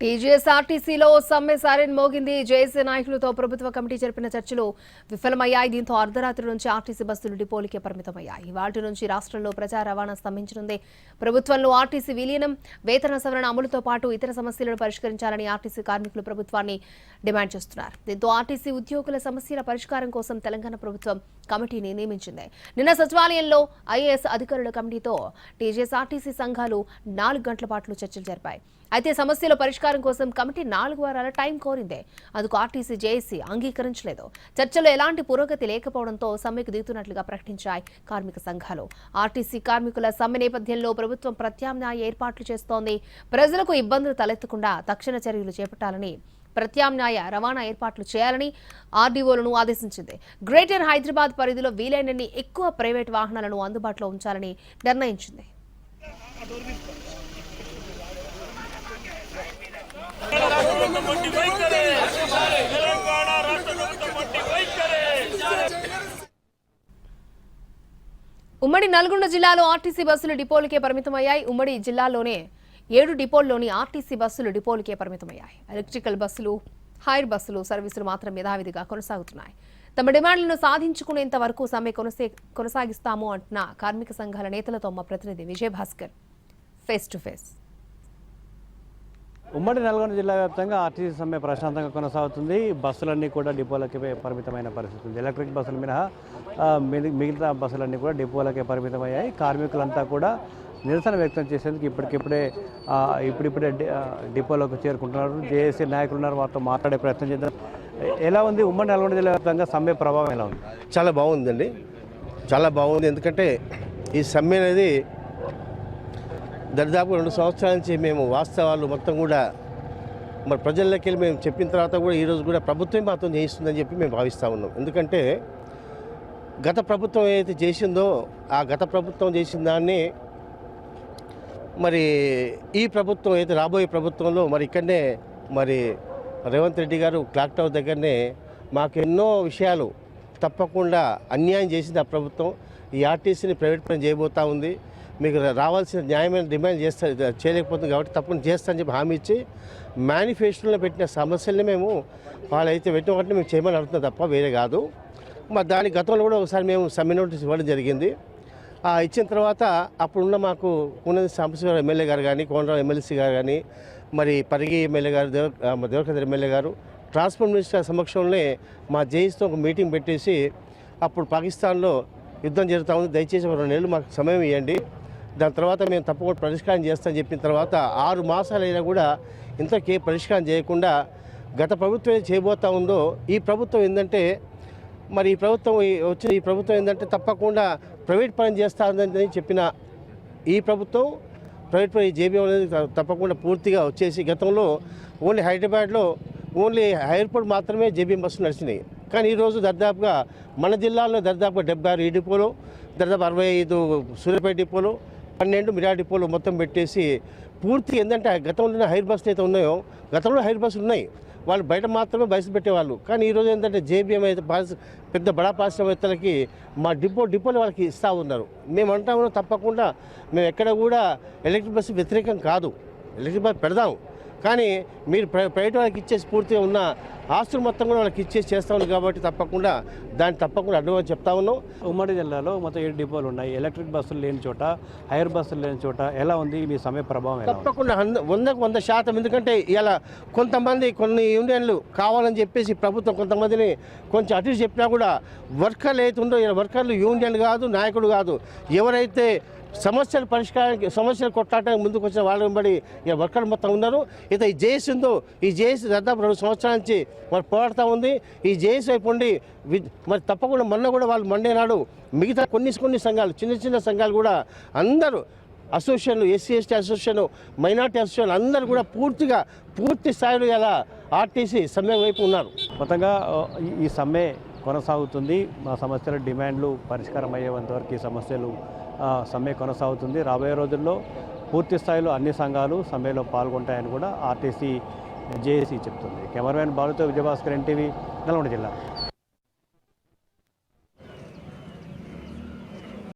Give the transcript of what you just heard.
టీజీఎస్ఆర్టీసీలో సమ్మె సారెన్ మోగింది. జేఏసీ నాయకులతో ప్రభుత్వ కమిటీ జరిపిన చర్చలు విఫలమయ్యాయి. దీంతో అర్ధరాత్రి నుంచి ఆర్టీసీ బస్సులు డిపోలకే పరిమితమయ్యాయి. వాటి నుంచి రాష్ట్రంలో ప్రజా రవాణా స్తంభించనుంది. ప్రభుత్వంలో ఆర్టీసీ విలీనం, వేతన సవరణ అమలుతో పాటు ఇతర సమస్యలను పరిష్కరించాలని ఆర్టీసీ కార్మికులు ప్రభుత్వాన్ని డిమాండ్ చేస్తున్నారు. దీంతో ఆర్టీసీ ఉద్యోగుల సమస్యల పరిష్కారం కోసం తెలంగాణ ప్రభుత్వం కమిటీని నియమించింది. నిన్న సచివాలయంలో ఐఏఎస్ అధికారుల కమిటీతో టీజీఎస్ఆర్టీసీ సంఘాలు 4 గంటల పాటు చర్చలు జరిపాయి. అయితే సమస్యల పరిష్కారం కోసం కమిటీ 4 వారాల టైం కోరింది. అందుకు ఆర్టీసీ జేఏసీ అంగీకరించలేదు. చర్చలో ఎలాంటి పురోగతి లేకపోవడంతో సమ్మెకు దిగుతున్నట్లుగా ప్రకటించాయి కార్మిక సంఘాలు. ఆర్టీసీ కార్మికుల సమ్మె నేపథ్యంలో ప్రభుత్వం ప్రత్యామ్నాయ ఏర్పాట్లు చేస్తోంది. ప్రజలకు ఇబ్బందులు తలెత్తకుండా తక్షణ చర్యలు చేపట్టాలని, ప్రత్యామ్నాయ రవాణా ఏర్పాట్లు చేయాలని ఆర్డీఓలను ఆదేశించింది. గ్రేటర్ హైదరాబాద్ పరిధిలో వీలైనన్ని ఎక్కువ ప్రైవేట్ వాహనాలను అందుబాటులో ఉంచాలని నిర్ణయించింది. ఉమ్మడి నల్గొండ జిల్లాలో ఆర్టీసీ బస్సులు డిపోలకే పరిమితమయ్యాయి. ఉమ్మడి జిల్లాలోనే 7 డిపోల్లోని ఆర్టీసీ బస్సులు డిపోలకే పరిమితమయ్యాయి. ఎలక్ట్రికల్ బస్సులు, హైర్ బస్సులు సర్వీసులు మాత్రం యథావిధిగా కొనసాగుతున్నాయి. తమ డిమాండ్లను సాధించుకునేంత వరకు సమ్మె కొనసాగిస్తాము అంటున్న కార్మిక సంఘాల నేతలతో మా ప్రతినిధి విజయభాస్కర్ ఫేస్ టు ఫేస్. ఉమ్మడి నల్గొండ జిల్లా వ్యాప్తంగా ఆర్టీసీ సమ్మె ప్రశాంతంగా కొనసాగుతుంది. బస్సులన్నీ కూడా డిపోలకే పరిమితమైన పరిస్థితి ఉంది. ఎలక్ట్రిక్ బస్సులు మినహా మిగతా బస్సులన్నీ కూడా డిపోలకే పరిమితమయ్యాయి. కార్మికులంతా కూడా నిరసన వ్యక్తం చేసేందుకు ఇప్పుడిప్పుడే డిపోలోకి చేరుకుంటున్నారు. జేఏసీ నాయకులు ఉన్నారు, వారితో మాట్లాడే ప్రయత్నం చేద్దాం. ఎలా ఉంది ఉమ్మడి నల్గొండ జిల్లా వ్యాప్తంగా సమ్మె ప్రభావం ఎలా ఉంది? చాలా బాగుందండి, చాలా బాగుంది. ఎందుకంటే ఈ సమ్మె అనేది దాదాపు 2 సంవత్సరాల నుంచి మేము వాస్తవాలు మొత్తం కూడా మరి ప్రజల్లోకి వెళ్ళి మేము చెప్పిన తర్వాత కూడా ఈరోజు కూడా ప్రభుత్వం మాత్రం చేయిస్తుందని చెప్పి మేము భావిస్తూ ఉన్నాం. ఎందుకంటే గత ప్రభుత్వం ఏదైతే చేసిందో ఆ గత ప్రభుత్వం చేసిన దాన్ని మరి ఈ ప్రభుత్వం అయితే రాబోయే ప్రభుత్వంలో మరి ఇక్కడనే మరి రేవంత్ రెడ్డి గారు క్లాక్ టవర్ దగ్గరనే మాకు ఎన్నో విషయాలు తప్పకుండా అన్యాయం చేసింది ఆ ప్రభుత్వం. ఈ ఆర్టీసీని ప్రైవేట్ పరం చేయబోతూ ఉంది. మీకు రావాల్సిన న్యాయమైన డిమాండ్ చేయలేకపోతుంది కాబట్టి తప్పకుండా చేస్తానని చెప్పి హామీ ఇచ్చి మేనిఫెస్టోలో పెట్టిన సమస్యల్ని మేము వాళ్ళైతే పెట్టిన వాటిని మేము చేయమని అడుగుతున్నాం తప్ప వేరే కాదు. మరి దాని గతంలో కూడా ఒకసారి మేము సమ్మె నోటీస్ ఇవ్వడం జరిగింది. ఇచ్చిన తర్వాత అప్పుడున్న మాకు ఉన్నది సాంబశివరావు ఎమ్మెల్యే గారు కానీ, కోనరావు ఎమ్మెల్సీ గారు కానీ, మరి పరిగి ఎమ్మెల్యే గారు, దేవరకద్ర ఎమ్మెల్యే గారు ట్రాన్స్పోర్ట్ మినిస్టర్ సమక్షంలోనే మా జేఈసీతో ఒక మీటింగ్ పెట్టేసి అప్పుడు పాకిస్తాన్లో యుద్ధం జరుగుతూ ఉంది, దయచేసి 2 నెలలు మాకు సమయం ఇవ్వండి, దాని తర్వాత మేము తప్పకుండా పరిష్కారం చేస్తామని చెప్పిన తర్వాత 6 మాసాలైనా కూడా ఇంతకే పరిష్కారం చేయకుండా గత ప్రభుత్వం ఏది చేయబోతూ ఉందో ఈ ప్రభుత్వం ఏంటంటే మరి ఈ ప్రభుత్వం ఏంటంటే తప్పకుండా ప్రైవేట్ పరం చేస్తారని చెప్పిన ఈ ప్రభుత్వం ప్రైవేట్ పరం జేబీఎం అనేది తప్పకుండా పూర్తిగా వచ్చేసి గతంలో ఓన్లీ హైదరాబాద్లో ఓన్లీ ఎయిర్పోర్ట్ మాత్రమే జేబీఎం బస్సులు నడిచినాయి. కానీ ఈరోజు దాదాపుగా మన జిల్లాలో దాదాపుగా 76 ఈ డిపోలు, దాదాపు 65 సూర్యాపేట డిపోలు, 12 మిర్యాల డిపోలు మొత్తం పెట్టేసి పూర్తిగా ఏంటంటే గతంలో ఉన్న హైర్ బస్సులు అయితే ఉన్నాయో గతంలో హైర్ బస్సులు ఉన్నాయి, వాళ్ళు బయట మాత్రమే బస్సు పెట్టేవాళ్ళు. కానీ ఈరోజు ఏంటంటే జేబీఎం అయితే పెద్ద బడా పారిశ్రామికవేత్తలకి మా డిపోలు వాళ్ళకి ఇస్తూ ఉన్నారు. మేము అంటా ఉన్నాం తప్పకుండా మేము ఎక్కడ కూడా ఎలక్ట్రిక్ బస్సు వ్యతిరేకం కాదు, ఎలక్ట్రిక్ బస్సు పెడదాం, కానీ మీరు ప్రైవేట్ వాళ్ళకి ఇచ్చేసి పూర్తిగా ఉన్న ఆస్తులు మొత్తం కూడా వాళ్ళకి ఇచ్చేసి చేస్తూ ఉంది కాబట్టి తప్పకుండా అడ్డం చెప్తా ఉన్నాం. ఉమ్మడి జిల్లాలో మొత్తం 7 డిపోలు ఉన్నాయి. ఎలక్ట్రిక్ బస్సులు లేని చోట, హైర్ బస్సులు లేని చోట ఎలా ఉంది మీ సమయ ప్రభావం? తప్పకుండా 100% ఎందుకంటే ఇలా కొన్ని యూనియన్లు కావాలని చెప్పేసి ప్రభుత్వం కొంతమందిని కొంచెం అటు చెప్పినా కూడా వర్కర్లు అయితే ఉందో వర్కర్లు యూనియన్ కాదు, నాయకుడు కాదు, ఎవరైతే సమస్యలు కొట్లాడటానికి ముందుకు వచ్చిన వాళ్ళ వెంబడి వర్కర్లు మొత్తం ఉన్నారు. అయితే ఈ జేఏసీ ఉందో ఈ జేఏసీ దాదాపు 2 సంవత్సరాల నుంచి మరి పోరాడుతూ ఉంది. ఈ జేఏసీ వైపు ఉండి మరి తప్పకుండా మొన్న కూడా వాళ్ళు మండే నాడు మిగతా కొన్ని సంఘాలు, చిన్న సంఘాలు కూడా అందరూ అసోసియేషన్లు, SC ST association, minority association అందరూ కూడా పూర్తి స్థాయిలో ఇలా ఆర్టీసీ సమ్మె వైపు ఉన్నారు. మొత్తంగా ఈ సమ్మె కొనసాగుతుంది. మా సమస్యల డిమాండ్లు పరిష్కారం అయ్యేంత వరకు ఈ సమ్మె కొనసాగుతుంది. రాబోయే రోజుల్లో పూర్తి స్థాయిలో అన్ని సంఘాలు సమ్మెలో పాల్గొంటాయని కూడా ఆర్టీసీ జేఏసీ చెప్తుంది. కెమెరామెన్ బాలుతో విజయభాస్కర్, ఎన్టీవీ, నల్గొండ జిల్లా.